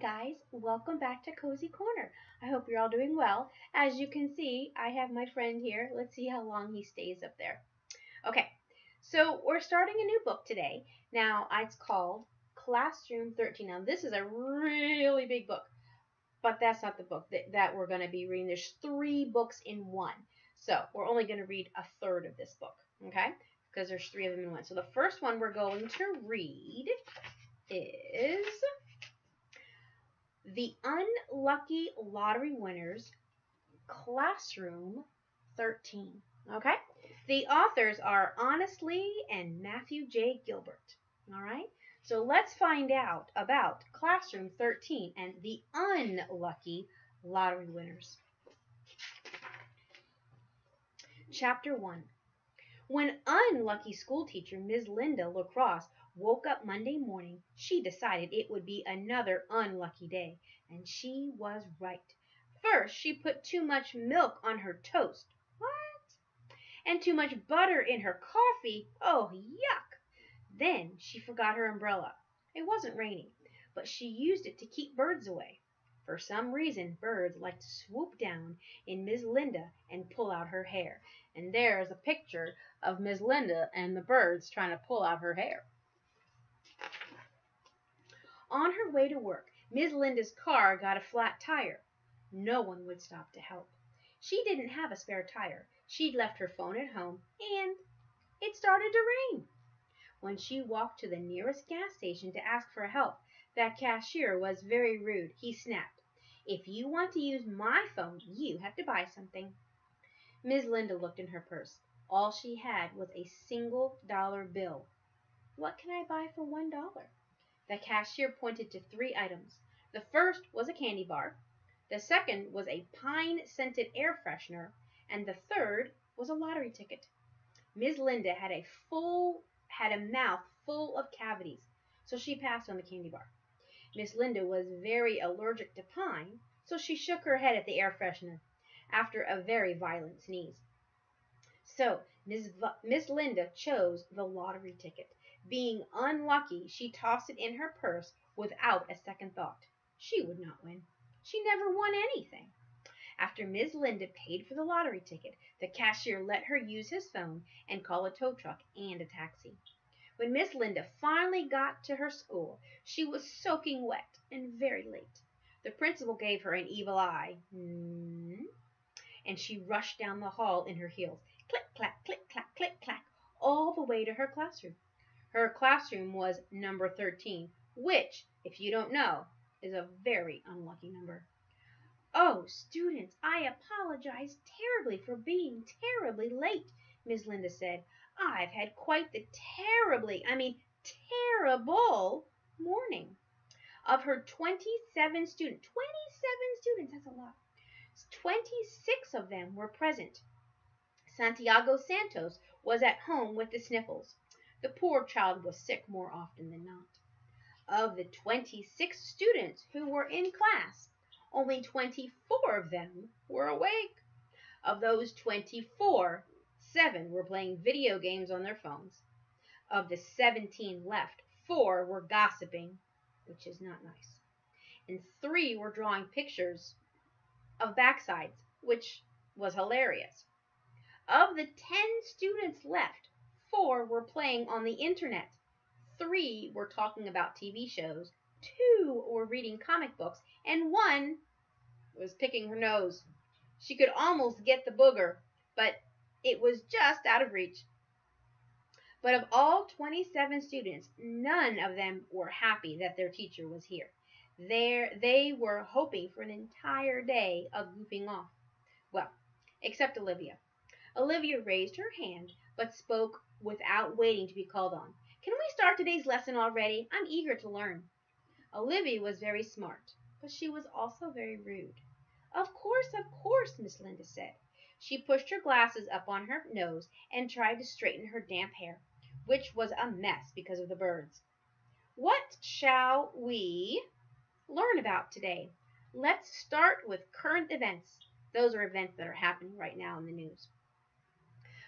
guys, welcome back to Cozy Corner. I hope you're all doing well. As you can see, I have my friend here. Let's see how long he stays up there. Okay, so we're starting a new book today. Now, it's called Classroom 13. Now, this is a really big book, but that's not the book that we're going to be reading. There's 3 books in one. So, we're only going to read a third of this book, okay? Because there's 3 of them in one. So, the first one we're going to read is The Unlucky Lottery Winners, Classroom 13. Okay? The authors are Honestly and Matthew J. Gilbert. All right? So let's find out about Classroom 13 and the Unlucky Lottery Winners. Chapter 1. When unlucky schoolteacher Ms. Linda Lacrosse woke up Monday morning, she decided it would be another unlucky day, and she was right. First, she put too much milk on her toast. What? And too much butter in her coffee. Oh, yuck! Then she forgot her umbrella. It wasn't raining, but she used it to keep birds away. For some reason, birds like to swoop down in Miss Linda and pull out her hair. And there's a picture of Miss Linda and the birds trying to pull out her hair. On her way to work, Miss Linda's car got a flat tire. No one would stop to help. She didn't have a spare tire. She'd left her phone at home, and it started to rain. When she walked to the nearest gas station to ask for help, that cashier was very rude. He snapped, "If you want to use my phone, you have to buy something." Miss Linda looked in her purse. All she had was a single dollar bill. "What can I buy for $1? The cashier pointed to 3 items. The first was a candy bar. The second was a pine-scented air freshener. And the third was a lottery ticket. Miss Linda had a mouth full of cavities, so she passed on the candy bar. Miss Linda was very allergic to pine, so she shook her head at the air freshener after a very violent sneeze. So Miss Linda chose the lottery ticket. Being unlucky, she tossed it in her purse without a second thought. She would not win. She never won anything. After Miss Linda paid for the lottery ticket, the cashier let her use his phone and call a tow truck and a taxi. When Miss Linda finally got to her school, she was soaking wet and very late. The principal gave her an evil eye, and she rushed down the hall in her heels, click-clack, click-clack, click-clack, all the way to her classroom. Her classroom was number 13, which, if you don't know, is a very unlucky number. "Oh, students, I apologize terribly for being terribly late," Miss Linda said. "I've had quite the terrible morning." Of her 27 students, that's a lot. 26 of them were present. Santiago Santos was at home with the sniffles. The poor child was sick more often than not. Of the 26 students who were in class, only 24 of them were awake. Of those 24, 7 were playing video games on their phones. Of the 17 left, 4 were gossiping, which is not nice. And 3 were drawing pictures of backsides, which was hilarious. Of the 10 students left, 4 were playing on the internet. 3 were talking about TV shows. 2 were reading comic books, and 1 was picking her nose. She could almost get the booger, but it was just out of reach. But of all 27 students, none of them were happy that their teacher was here. They were hoping for an entire day of goofing off. Well, except Olivia. Olivia raised her hand, but spoke without waiting to be called on. "Can we start today's lesson already? I'm eager to learn." Olivia was very smart, but she was also very rude. Of course, Miss Linda said. She pushed her glasses up on her nose and tried to straighten her damp hair, which was a mess because of the birds. "What shall we learn about today? Let's start with current events." Those are events that are happening right now in the news.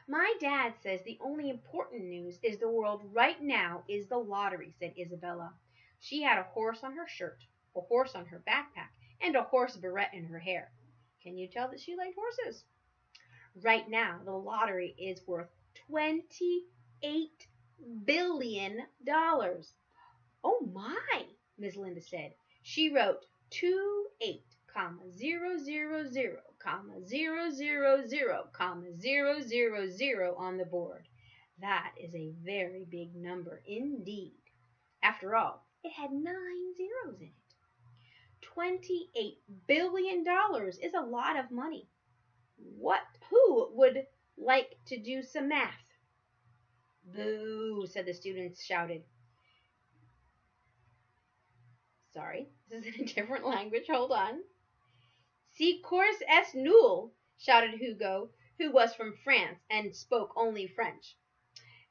"My dad says the only important news in the world right now is the lottery," said Isabella. She had a horse on her shirt. a horse on her backpack, and a horse barrette in her hair. Can you tell that she liked horses? Right now, the lottery is worth $28 billion. Oh my, Miss Linda said. She wrote 28,000,000,000,000 on the board. That is a very big number indeed. After all, it had 9 zeros in it. $28 billion is a lot of money. Who would like to do some math? Boo, said the students, shouted. Sorry, this is in a different language. Hold on. Si course est nul, shouted Hugo, who was from France and spoke only French.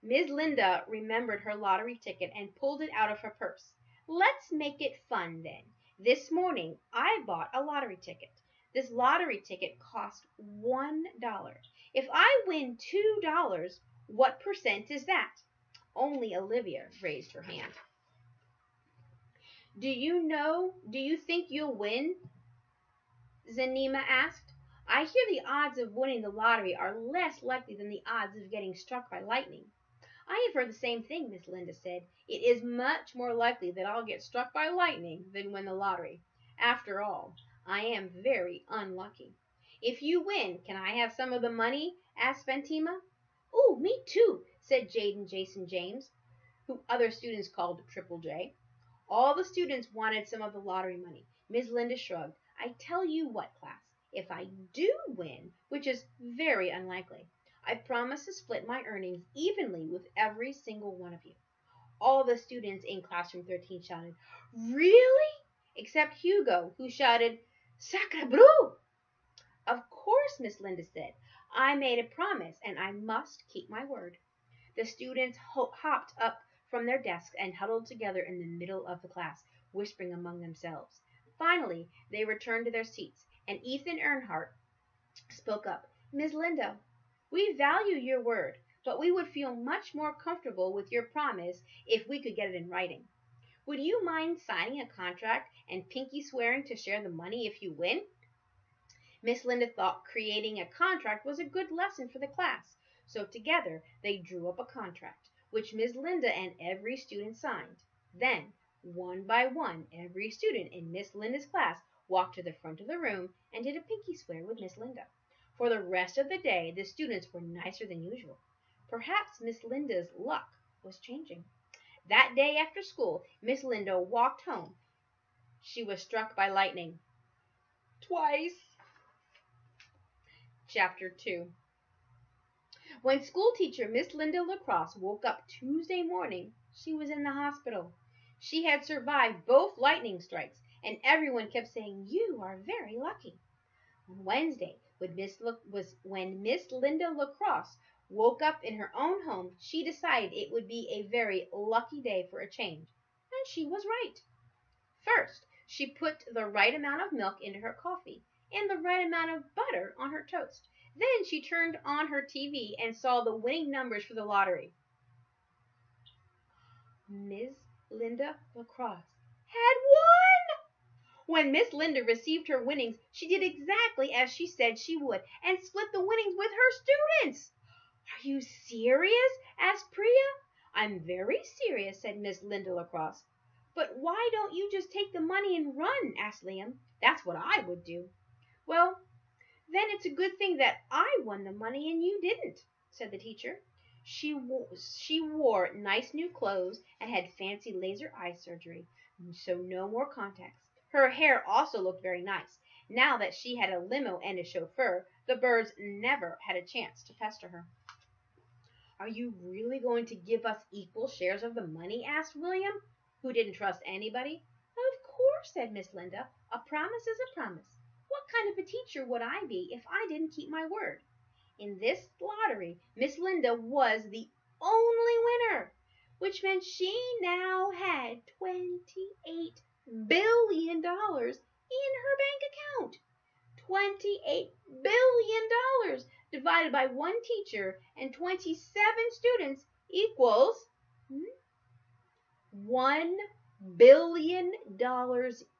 Miss Linda remembered her lottery ticket and pulled it out of her purse. Let's make it fun then. This morning I bought a lottery ticket. This lottery ticket cost $1. If I win $2, what percent is that? Only Olivia raised her hand. Do you think you'll win? Zanima asked. I hear the odds of winning the lottery are less likely than the odds of getting struck by lightning. I have heard the same thing, Miss Linda said. It is much more likely that I'll get struck by lightning than win the lottery. After all, I am very unlucky. If you win, can I have some of the money? Asked Fatima. Ooh, me too, said Jaden Jason James, who other students called Triple J. All the students wanted some of the lottery money. Miss Linda shrugged. I tell you what, class, if I do win, which is very unlikely, I promise to split my earnings evenly with every single one of you. All the students in classroom 13 shouted, Really? Except Hugo, who shouted, Sacre bleu! Of course, Miss Linda said. I made a promise, and I must keep my word. The students hopped up from their desks and huddled together in the middle of the class, whispering among themselves. Finally, they returned to their seats, and Ethan Earnhardt spoke up. Miss Linda, we value your word, but we would feel much more comfortable with your promise if we could get it in writing. Would you mind signing a contract and pinky swearing to share the money if you win? Miss Linda thought creating a contract was a good lesson for the class, so together they drew up a contract, which Miss Linda and every student signed. Then, one by one, every student in Miss Linda's class walked to the front of the room and did a pinky swear with Miss Linda. For the rest of the day, the students were nicer than usual. Perhaps Miss Linda's luck was changing. That day after school, Miss Linda walked home. She was struck by lightning. Twice. Chapter 2. When school teacher Miss Linda Lacrosse woke up Tuesday morning, she was in the hospital. She had survived both lightning strikes, and everyone kept saying, You are very lucky. On Wednesday, when Miss Linda Lacrosse woke up in her own home, she decided it would be a very lucky day for a change. And she was right. First, she put the right amount of milk into her coffee and the right amount of butter on her toast. Then she turned on her TV and saw the winning numbers for the lottery. Miss Linda Lacrosse had won! When Miss Linda received her winnings, she did exactly as she said she would and split the winnings with her students. Are you serious? Asked Priya. I'm very serious, said Miss Linda Lacrosse. But why don't you just take the money and run? Asked Liam. That's what I would do. Well, then it's a good thing that I won the money and you didn't, said the teacher. She wore nice new clothes and had fancy laser eye surgery, so no more contacts. Her hair also looked very nice. Now that she had a limo and a chauffeur, the birds never had a chance to pester her. Are you really going to give us equal shares of the money? Asked William, who didn't trust anybody. Of course, said Miss Linda. A promise is a promise. What kind of a teacher would I be if I didn't keep my word? In this lottery, Miss Linda was the only winner, which meant she now had $28 billion in her bank account. $28 billion divided by one teacher and 27 students equals $1 billion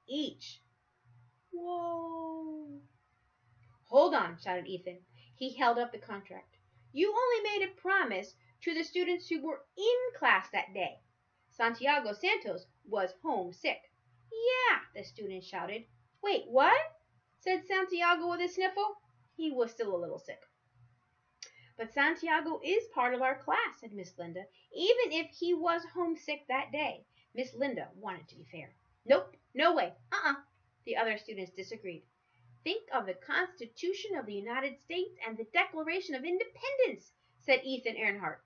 each. Whoa. Hold on, shouted Ethan. He held up the contract. You only made a promise to the students who were in class that day. Santiago Santos was homesick. Yeah, the student shouted. Wait, what? Said Santiago with a sniffle. He was still a little sick. But Santiago is part of our class, said Miss Linda, even if he was homesick that day. Miss Linda wanted to be fair. Nope, no way, the other students disagreed. Think of the Constitution of the United States and the Declaration of Independence, said Ethan Earnhardt.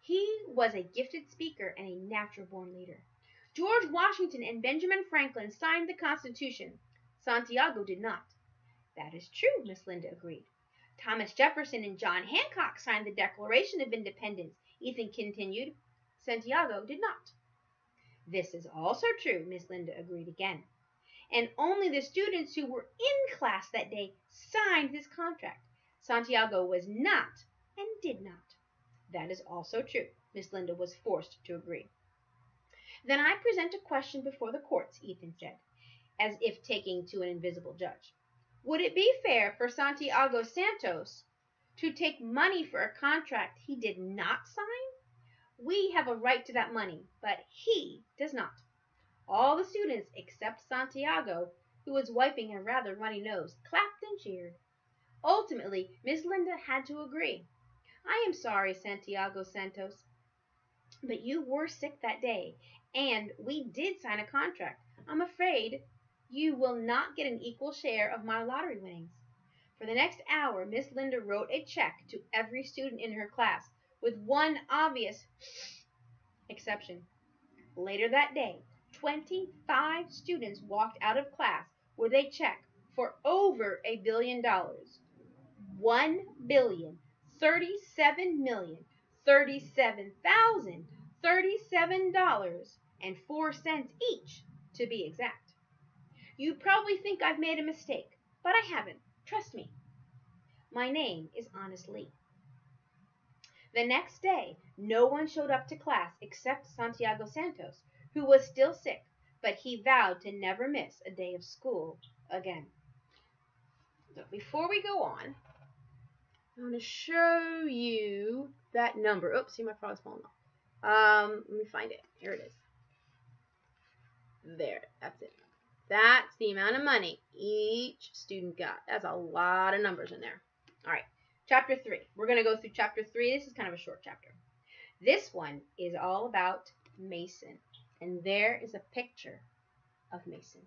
He was a gifted speaker and a natural-born leader. George Washington and Benjamin Franklin signed the Constitution. Santiago did not. That is true, Miss Linda agreed. Thomas Jefferson and John Hancock signed the Declaration of Independence, Ethan continued. Santiago did not. This is also true, Miss Linda agreed again. And only the students who were in class that day signed this contract. Santiago was not and did not. That is also true, Miss Linda was forced to agree. Then I present a question before the courts, Ethan said, as if taking to an invisible judge. Would it be fair for Santiago Santos to take money for a contract he did not sign? We have a right to that money, but he does not. All the students except Santiago, who was wiping a rather runny nose, clapped and cheered. Ultimately, Miss Linda had to agree. I am sorry, Santiago Santos, but you were sick that day, and we did sign a contract. I'm afraid you will not get an equal share of my lottery winnings. For the next hour, Miss Linda wrote a check to every student in her class, with one obvious exception. Later that day, 25 students walked out of class with a check for over $1 billion. $1,037,037,037.37 each, to be exact. You probably think I've made a mistake, but I haven't. Trust me. My name is Honest Lee. The next day, no one showed up to class except Santiago Santos, who was still sick, but he vowed to never miss a day of school again. So before we go on, I'm going to show you that number. Oops, see my frog's falling off. Let me find it. Here it is. There, that's it. That's the amount of money each student got. That's a lot of numbers in there. All right, chapter 3. We're going to go through chapter 3. This is kind of a short chapter. This one is all about Mason. And there is a picture of Mason.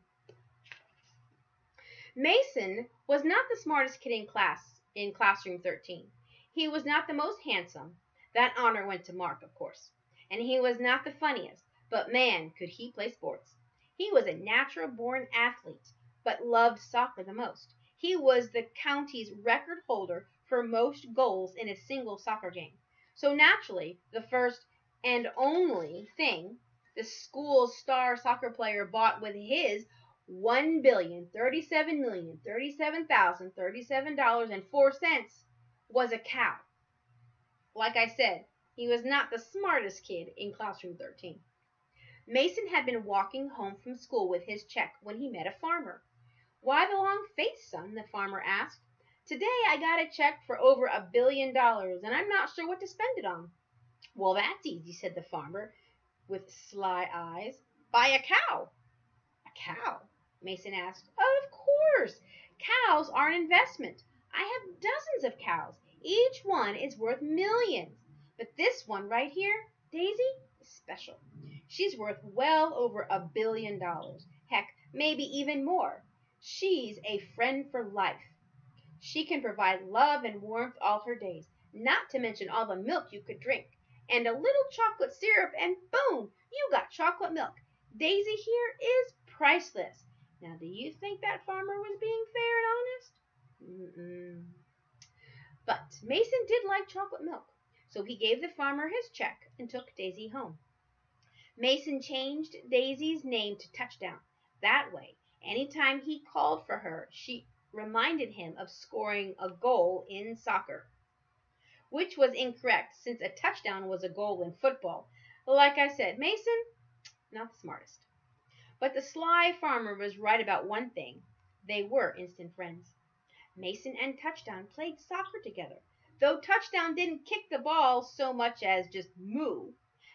Mason was not the smartest kid in classroom 13. He was not the most handsome. That honor went to Mark, of course. And he was not the funniest, but man, could he play sports. He was a natural-born athlete, but loved soccer the most. He was the county's record holder for most goals in a single soccer game. So naturally, the first and only thing the school's star soccer player bought with his $1,037,037,037.04 was a cow. Like I said, he was not the smartest kid in classroom 13. Mason had been walking home from school with his check when he met a farmer. Why the long face, son? The farmer asked. Today I got a check for over $1 billion, and I'm not sure what to spend it on. Well, that's easy, said the farmer with sly eyes. Buy a cow. A cow? Mason asked. Of course. Cows are an investment. I have dozens of cows. Each one is worth millions. But this one right here, Daisy, is special. She's worth well over $1 billion. Heck, maybe even more. She's a friend for life. She can provide love and warmth all her days, not to mention all the milk you could drink. And a little chocolate syrup, and boom, you got chocolate milk. Daisy here is priceless. Now, do you think that farmer was being fair and honest? But Mason did like chocolate milk, so he gave the farmer his check and took Daisy home. Mason changed Daisy's name to Touchdown. That way, anytime he called for her, she reminded him of scoring a goal in soccer, which was incorrect since a touchdown was a goal in football. Like I said, Mason, not the smartest. But the sly farmer was right about one thing. They were instant friends. Mason and Touchdown played soccer together. Though Touchdown didn't kick the ball so much as just moo.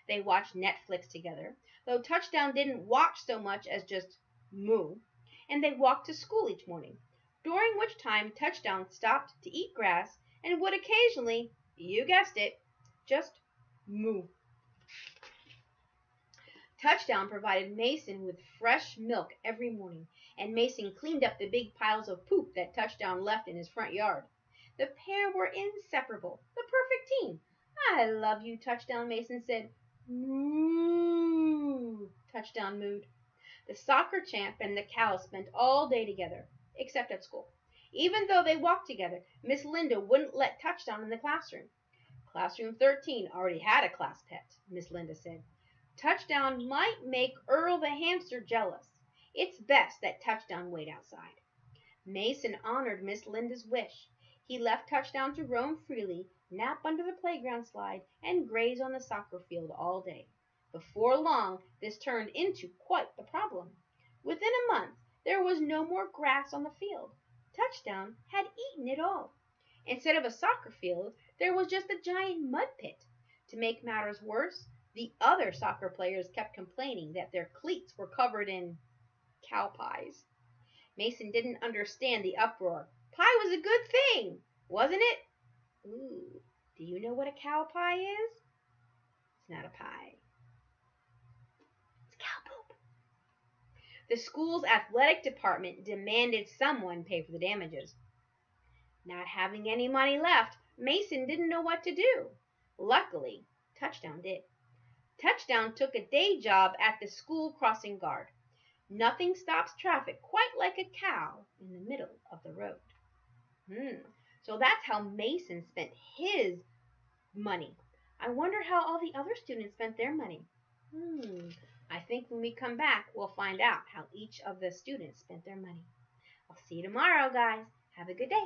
They watched Netflix together. Though Touchdown didn't watch so much as just moo. And they walked to school each morning, during which time Touchdown stopped to eat grass and would occasionally, you guessed it, just moo. Touchdown provided Mason with fresh milk every morning, and Mason cleaned up the big piles of poop that Touchdown left in his front yard. The pair were inseparable, the perfect team. I love you, Touchdown, Mason said. Moo, Touchdown mooed. The soccer champ and the cow spent all day together, except at school. Even though they walked together, Miss Linda wouldn't let Touchdown in the classroom. Classroom 13 already had a class pet, Miss Linda said. Touchdown might make Earl the hamster jealous. It's best that Touchdown wait outside. Mason honored Miss Linda's wish. He left Touchdown to roam freely, nap under the playground slide, and graze on the soccer field all day. Before long, this turned into quite the problem. Within a month, there was no more grass on the field. Touchdown had eaten it all. Instead of a soccer field, there was just a giant mud pit. To make matters worse, the other soccer players kept complaining that their cleats were covered in cow pies. Mason didn't understand the uproar. Pie was a good thing, wasn't it? Ooh, do you know what a cow pie is? It's not a pie. It's cow poop. The school's athletic department demanded someone pay for the damages. Not having any money left, Mason didn't know what to do. Luckily, Touchdown did. Touchdown took a day job at the school crossing guard. Nothing stops traffic quite like a cow in the middle of the road. So that's how Mason spent his money. I wonder how all the other students spent their money. I think when we come back, we'll find out how each of the students spent their money. I'll see you tomorrow, guys. Have a good day.